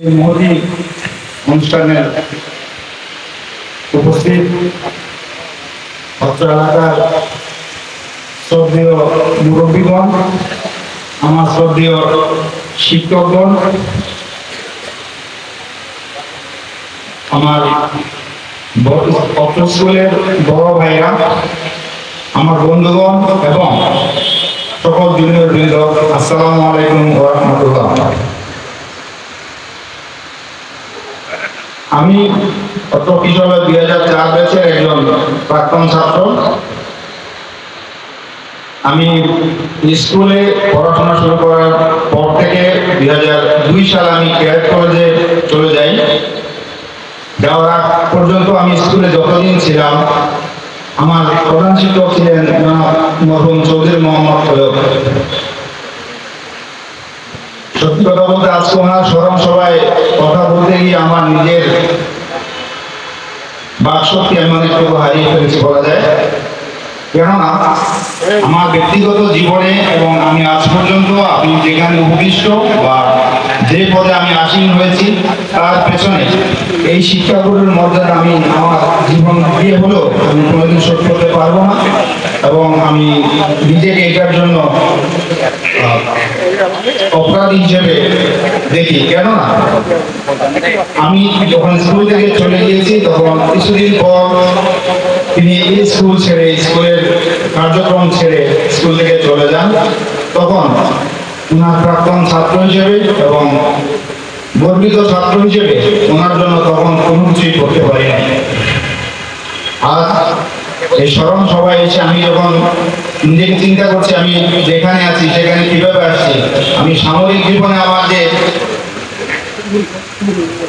এই মহতি অনুষ্ঠানের উপস্থিত অত্র এলাকার শ্রদ্ধেয় মুরব্বীগণ, আমার শ্রদ্ধেয় শিক্ষকগণ, আমার অত্র স্কুলের বড় ভাইরা, আমার বন্ধুগণ এবং সকল জুনিয়র বৃন্দ, আসসালামু আলাইকুম ওয়া রাহমাতুল্লাহ। আমি অত্র কিশোর 2004 ব্যাচের একজন প্রাক্তন ছাত্র। আমি স্কুলে পড়াশোনা শুরু করার পর থেকে 2002 সালে আমি ক্যাডেট কলেজে চলে যাই। যাওয়ার আগ পর্যন্ত আমি স্কুলে যতদিন ছিলাম, আমার প্রধান শিক্ষক ছিলেন মরহুম চৌধুরী মোহাম্মদ তৈয়ব। সত্যি কথা বলতে আজকে ওনার স্মরণ সভায় কথা বলতে গিয়ে আমার নিজের বাকশক্তি আমি অনেকটুকু হারিয়ে ফেলেছি বলা যায়। কেননা আমার ব্যক্তিগত জীবনে এবং আমি আজ পর্যন্ত আমি যেখানে উপবিষ্ট বা যে পদে আমি আসীন হয়েছি, তার পেছনে এই শিক্ষাগুলোর মর্যাদা আমি আমার জীবন দিয়ে হলেও আমি কোনোদিন শোধ করতে পারবো না। এবং আমি নিজেকে এটার জন্য অপরাধী হিসেবে দেখি। কেননা আমি যখন স্কুল থেকে চলে গিয়েছি, তখন কিছুদিন পর তিনি এই স্কুল ছেড়ে, স্কুলের কার্যক্রম ছেড়ে স্কুল থেকে চলে যান। তখন ওনার প্রাক্তন ছাত্র হিসেবে এবং গর্বিত ছাত্র হিসেবে ওনার জন্য তখন কোনো কিছুই করতে পারি নাই। আজ এই স্মরণ সভায় এসে আমি যখন নিজেকে চিন্তা করছি, আমি যেখানে আছি সেখানে কিভাবে আসছি, আমি সামরিক জীবনে আমার যে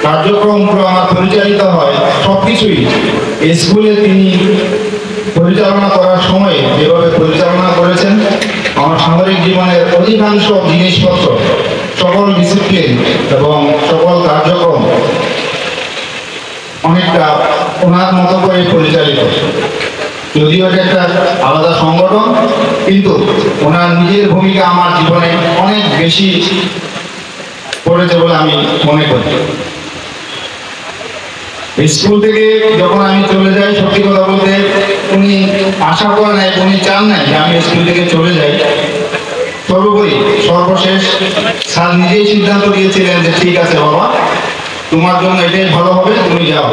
কার্যক্রমগুলো আমার পরিচালিত হয়, সবকিছুই স্কুলে তিনি পরিচালনা করার সময় যেভাবে পরিচালনা করেছেন, আমার সামরিক জীবনের অধিকাংশ জিনিসপত্র, সকল ডিসিপ্লিন এবং সকল কার্যক্রম অনেকটা ওনার মতো করে পরিচালিত। যদিও এটা একটা আলাদা সংগঠন, কিন্তু ওনার নিজের ভূমিকা আমার জীবনে অনেক বেশি পড়েছে বলে আমি মনে করি। স্কুল থেকে যখন আমি চলে যাই, সত্যি কথা বলতে উনি আশা করে নাই, উনি চান নাই যে আমি স্কুল থেকে চলে যাই। সর্বোপরি সর্বশেষ স্যার নিজেই সিদ্ধান্ত দিয়েছিলেন যে ঠিক আছে বাবা, তোমার জন্য এটাই ভালো হবে, তুমি যাও।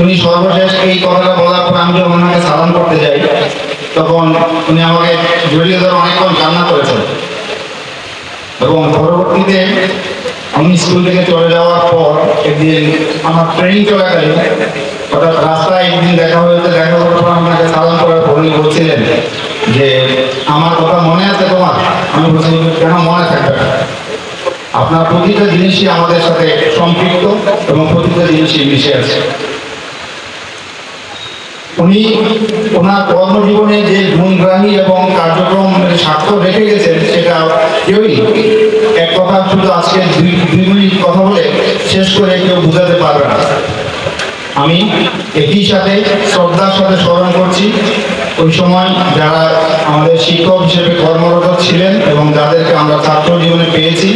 উনি সর্বশেষ এই কথাটা বলার পর আমি যখন ওনাকে সালাম করতে যাই, তখন উনি আমাকে জড়িয়ে ধরে অনেকক্ষণ কান্না করেছেন। এবং পরবর্তীতে আমি স্কুল থেকে চলে যাওয়ার পর একদিন আমার ট্রেনিং চলাকালীন অর্থাৎ রাস্তায় একদিন দেখা হয়েছে। দেখা করার পর আপনাকে সালাম করার পর উনি বলছিলেন যে আমার কথা মনে আছে তোমার? আমি বলছি কেন মনে থাকবে না, আপনার প্রতিটা জিনিসই আমাদের সাথে সম্পৃক্ত এবং প্রতিটা জিনিসই মিশে আছে। উনি ওনার কর্মজীবনে যে গুণগ্রাহী এবং কার্যক্রম স্বাক্ষর রেখে গেছেন, সেটা কেউই এক কথা শুধু আজকে দুই মিনিট কথা বলে শেষ করে কেউ বোঝাতে পারবে না। আমি একই সাথে শ্রদ্ধার সাথে স্মরণ করছি ওই সময় যারা আমাদের শিক্ষক হিসেবে কর্মরত ছিলেন এবং যাদেরকে আমরা ছাত্র জীবনে পেয়েছি।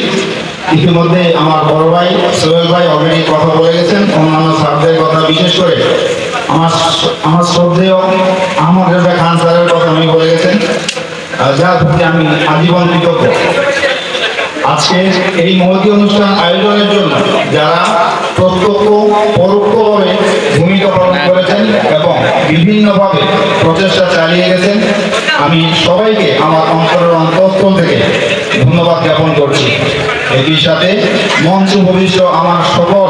ইতিমধ্যে আমার বড় ভাই সোহেল ভাই অলরেডি কথা বলে গেছেন। অন্যান্য ছাত্রদের কথা, বিশেষ করে আমার শ্রদ্ধেয় আহমদ রেজা খান স্যারের কথা উনি বলে গেছেন, যার প্রতি আমি আজীবন কৃতজ্ঞ। আজকে এই মহতী অনুষ্ঠান আয়োজনের জন্য যারা প্রত্যক্ষ পরোক্ষভাবে ভূমিকা পালন করেছেন এবং বিভিন্নভাবে প্রচেষ্টা চালিয়ে গেছেন, আমি সবাইকে আমার অন্তরের অন্তঃস্থল থেকে ধন্যবাদ জ্ঞাপন করছি। একই সাথে মঞ্চ ভবিষ্য আমার সকল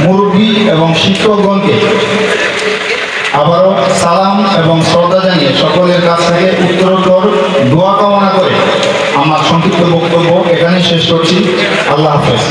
মুরব্বী এবং শিক্ষকগণকে আবারও সালাম এবং শ্রদ্ধা জানিয়ে সকলের কাছ থেকে উত্তরোত্তর দোয়া কামনা করে আমার সংক্ষিপ্ত বক্তব্য এখানেই শেষ করছি। আল্লাহ হাফেজ।